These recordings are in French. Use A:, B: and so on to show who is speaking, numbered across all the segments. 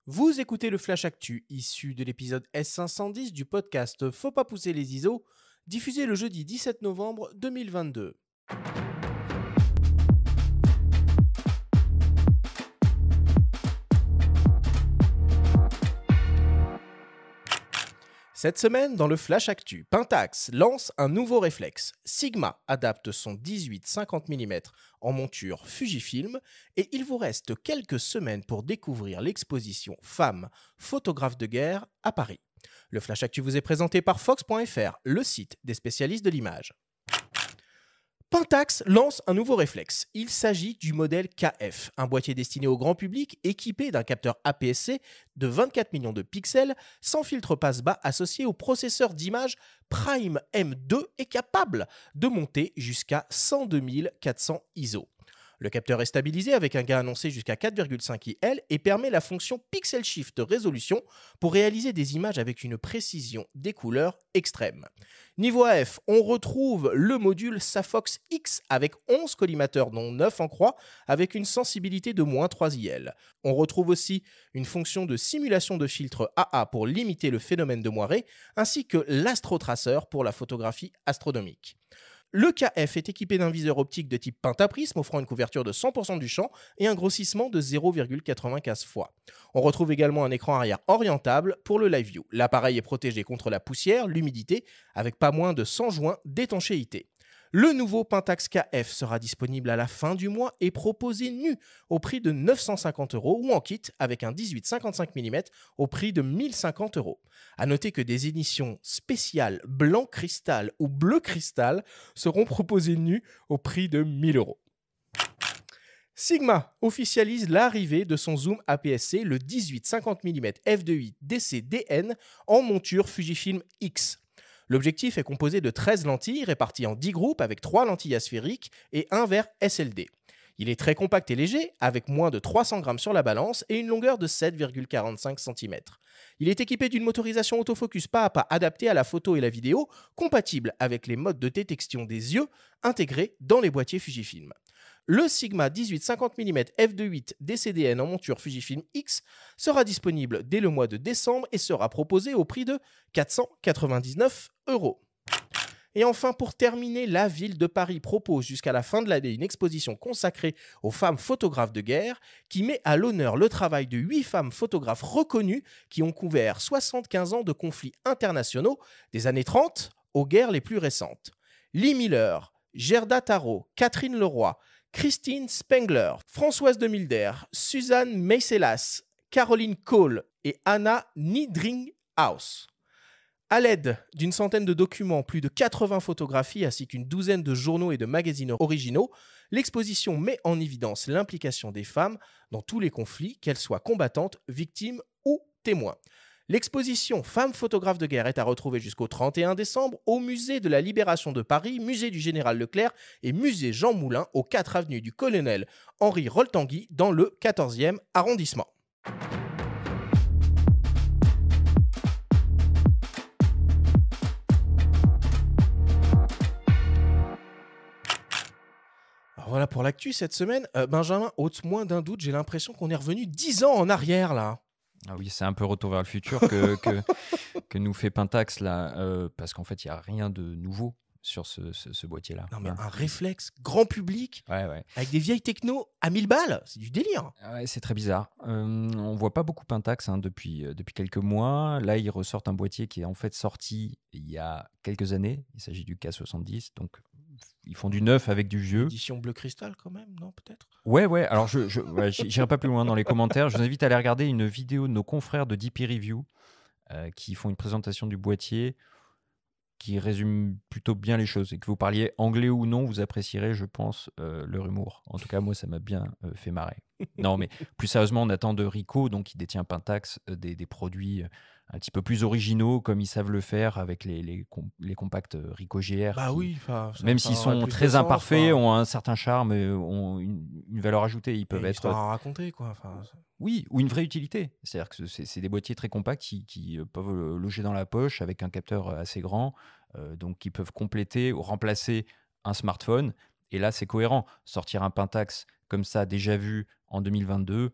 A: Vous écoutez le Flash Actu, issu de l'épisode S510 du podcast Faut pas pousser les ISO, diffusé le jeudi 17 novembre 2022. Cette semaine, dans le Flash Actu, Pentax lance un nouveau réflexe. Sigma adapte son 18-50 mm en monture Fujifilm et il vous reste quelques semaines pour découvrir l'exposition Femmes, photographes de guerre à Paris. Le Flash Actu vous est présenté par Fox.fr, le site des spécialistes de l'image. Pentax lance un nouveau réflexe. Il s'agit du modèle KF, un boîtier destiné au grand public équipé d'un capteur APS-C de 24 millions de pixels sans filtre passe-bas associé au processeur d'image Prime M2 et capable de monter jusqu'à 102 400 ISO. Le capteur est stabilisé avec un gain annoncé jusqu'à 4,5 IL et permet la fonction Pixel Shift résolution pour réaliser des images avec une précision des couleurs extrême. Niveau AF, on retrouve le module Safox X avec 11 collimateurs dont 9 en croix avec une sensibilité de moins 3 IL. On retrouve aussi une fonction de simulation de filtre AA pour limiter le phénomène de moiré ainsi que l'astrotraceur pour la photographie astronomique. Le KF est équipé d'un viseur optique de type pentaprisme offrant une couverture de 100% du champ et un grossissement de 0,95 fois. On retrouve également un écran arrière orientable pour le Live View. L'appareil est protégé contre la poussière, l'humidité, avec pas moins de 100 joints d'étanchéité. Le nouveau Pentax KF sera disponible à la fin du mois et proposé nu au prix de 950 € ou en kit avec un 18-55 mm au prix de 1050 €. A noter que des éditions spéciales blanc cristal ou bleu cristal seront proposées nues au prix de 1000 €. Sigma officialise l'arrivée de son zoom APS-C, le 18-50 mm f2.8 DC-DN en monture Fujifilm X. L'objectif est composé de 13 lentilles réparties en 10 groupes avec 3 lentilles asphériques et un verre SLD. Il est très compact et léger, avec moins de 300 grammes sur la balance et une longueur de 7,45 cm. Il est équipé d'une motorisation autofocus pas à pas adaptée à la photo et la vidéo, compatible avec les modes de détection des yeux intégrés dans les boîtiers Fujifilm. Le Sigma 18-50 mm f2.8 DCDN en monture Fujifilm X sera disponible dès le mois de décembre et sera proposé au prix de 499 €. Et enfin, pour terminer, la ville de Paris propose jusqu'à la fin de l'année une exposition consacrée aux femmes photographes de guerre qui met à l'honneur le travail de 8 femmes photographes reconnues qui ont couvert 75 ans de conflits internationaux des années 30 aux guerres les plus récentes. Lee Miller, Gerda Taro, Catherine Leroy, Christine Spengler, Françoise de Milder, Suzanne Meiselas, Caroline Cole et Anna Niedringhaus. À l'aide d'une centaine de documents, plus de 80 photographies ainsi qu'une douzaine de journaux et de magazines originaux, l'exposition met en évidence l'implication des femmes dans tous les conflits, qu'elles soient combattantes, victimes ou témoins. L'exposition Femmes photographes de guerre est à retrouver jusqu'au 31 décembre au Musée de la Libération de Paris, Musée du Général Leclerc et Musée Jean Moulin aux 4 avenue du Colonel Henri Roltanguy dans le 14e arrondissement. Alors voilà pour l'actu cette semaine. Benjamin, ôte-moi d'un doute, j'ai l'impression qu'on est revenu 10 ans en arrière là.
B: Ah oui, c'est un peu retour vers le futur que nous fait Pentax là, parce qu'en fait, il n'y a rien de nouveau sur ce boîtier-là.
A: Non mais
B: Hein.
A: un réflexe grand public
B: Ouais.
A: avec des vieilles techno à 1000 balles, c'est du délire.
B: Ouais, c'est très bizarre. On voit pas beaucoup Pentax depuis quelques mois. Là, ils ressortent un boîtier qui est en fait sorti il y a quelques années. Il s'agit du K70, donc ils font du neuf avec du vieux.
A: Édition bleu cristal quand même, non peut-être?
B: Ouais. Alors, j'irai pas plus loin dans les commentaires. Je vous invite à aller regarder une vidéo de nos confrères de DP Review qui font une présentation du boîtier qui résume plutôt bien les choses. Et que vous parliez anglais ou non, vous apprécierez, je pense, leur humour. En tout cas, moi, ça m'a bien fait marrer. Non, mais plus sérieusement, on attend de Ricoh, donc qui détient Pentax, des produits un petit peu plus originaux, comme ils savent le faire avec les compacts Ricoh GR.
A: Bah
B: qui,
A: oui,
B: même s'ils sont très imparfaits, ont un certain charme, ont une valeur ajoutée. Ils peuvent être...
A: à raconter quoi.
B: Oui, ou une vraie utilité. C'est-à-dire que c'est des boîtiers très compacts qui peuvent loger dans la poche avec un capteur assez grand, donc qui peuvent compléter ou remplacer un smartphone. Et là, c'est cohérent. Sortir un Pentax comme ça, déjà vu en 2022,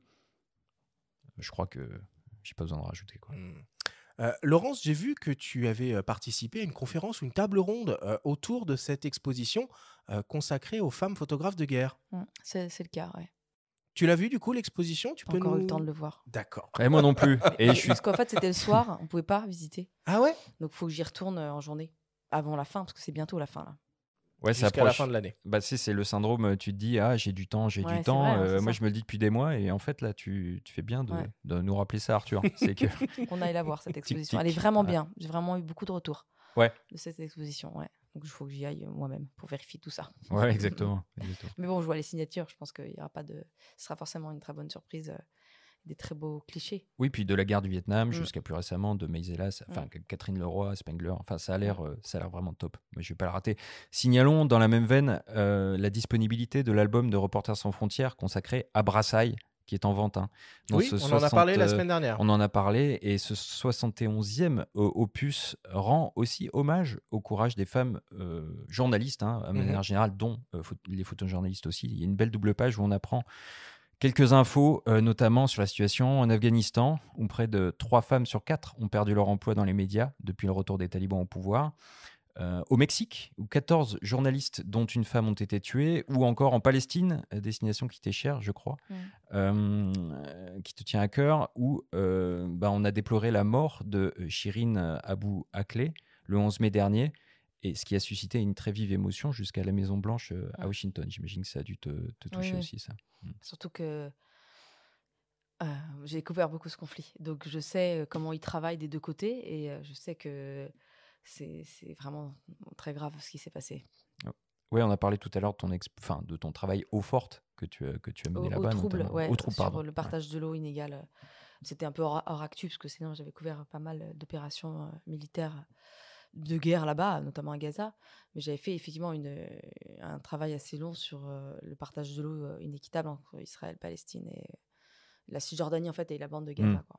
B: je crois que j'ai pas besoin de rajouter, quoi.
A: Laurence, j'ai vu que tu avais participé à une conférence ou une table ronde autour de cette exposition consacrée aux femmes photographes de guerre.
C: C'est le cas, ouais.
A: Tu l'as vu du coup l'exposition? Tu
C: Pas
A: peux
C: encore eu
A: nous...
C: le temps de le voir.
A: D'accord.
B: Et moi non plus. Et je suis.
C: Parce qu'en fait, c'était le soir, on pouvait pas visiter.
A: Ah ouais?
C: Donc, il faut que j'y retourne en journée, avant la fin, parce que c'est bientôt la fin, là.
B: Ouais, ça
A: Jusqu'à la
B: approche.
A: fin de l'année.
B: Bah, c'est le syndrome, tu te dis, ah, j'ai du temps, j'ai
C: Ouais,
B: du
C: c'est
B: temps.
C: vrai, hein, c'est
B: Moi,
C: ça.
B: je me le dis depuis des mois, et en fait, là, tu fais bien
C: Ouais.
B: de nous rappeler ça, Arthur. C'est que.
C: On aille la voir, cette exposition. Elle est
B: tic.
C: vraiment
B: Ouais.
C: bien. J'ai vraiment eu beaucoup de retours
B: Ouais,
C: de cette exposition, ouais. Donc, il faut que j'y aille moi-même pour vérifier tout ça.
B: ouais, exactement. exactement.
C: Mais bon, je vois les signatures, je pense qu'il y aura pas de... Ce sera forcément une très bonne surprise, des très beaux clichés.
B: Oui, puis de la guerre du Vietnam
C: Mm.
B: jusqu'à plus récemment de Maisela, enfin Catherine Leroy, Spengler, enfin ça a l'air vraiment top. Moi, je vais pas le rater. Signalons dans la même veine la disponibilité de l'album de Reporters sans frontières consacré à Brassailles, qui est en vente. Hein. Dans
A: Oui,
B: ce
A: on en a parlé la semaine dernière.
B: On en a parlé, et ce 71e opus rend aussi hommage au courage des femmes journalistes, hein, à manière générale, dont les photojournalistes aussi. Il y a une belle double page où on apprend quelques infos, notamment sur la situation en Afghanistan, où près de 3 femmes sur 4 ont perdu leur emploi dans les médias depuis le retour des talibans au pouvoir. Au Mexique, où 14 journalistes, dont une femme, ont été tués, ou encore en Palestine, destination qui t'est chère, je crois, qui te tient à cœur, où on a déploré la mort de Shirin Abu Akleh le 11 mai dernier, et ce qui a suscité une très vive émotion jusqu'à la Maison-Blanche à Washington. J'imagine que ça a dû te toucher aussi, ça.
C: Surtout que j'ai découvert beaucoup ce conflit. Donc, je sais comment ils travaillent des deux côtés, et je sais que c'est vraiment très grave ce qui s'est passé.
B: Oui, on a parlé tout à l'heure de ton travail eau forte que tu as mené là-bas.
C: Au trouble, ouais,
B: au trouble,
C: sur
B: pardon.
C: le partage de l'eau inégale. C'était un peu hors actu, parce que sinon, j'avais couvert pas mal d'opérations militaires de guerre là-bas, notamment à Gaza. Mais j'avais fait effectivement un travail assez long sur le partage de l'eau inéquitable entre Israël, Palestine et la Cisjordanie, en fait, et la bande de Gaza. Quoi.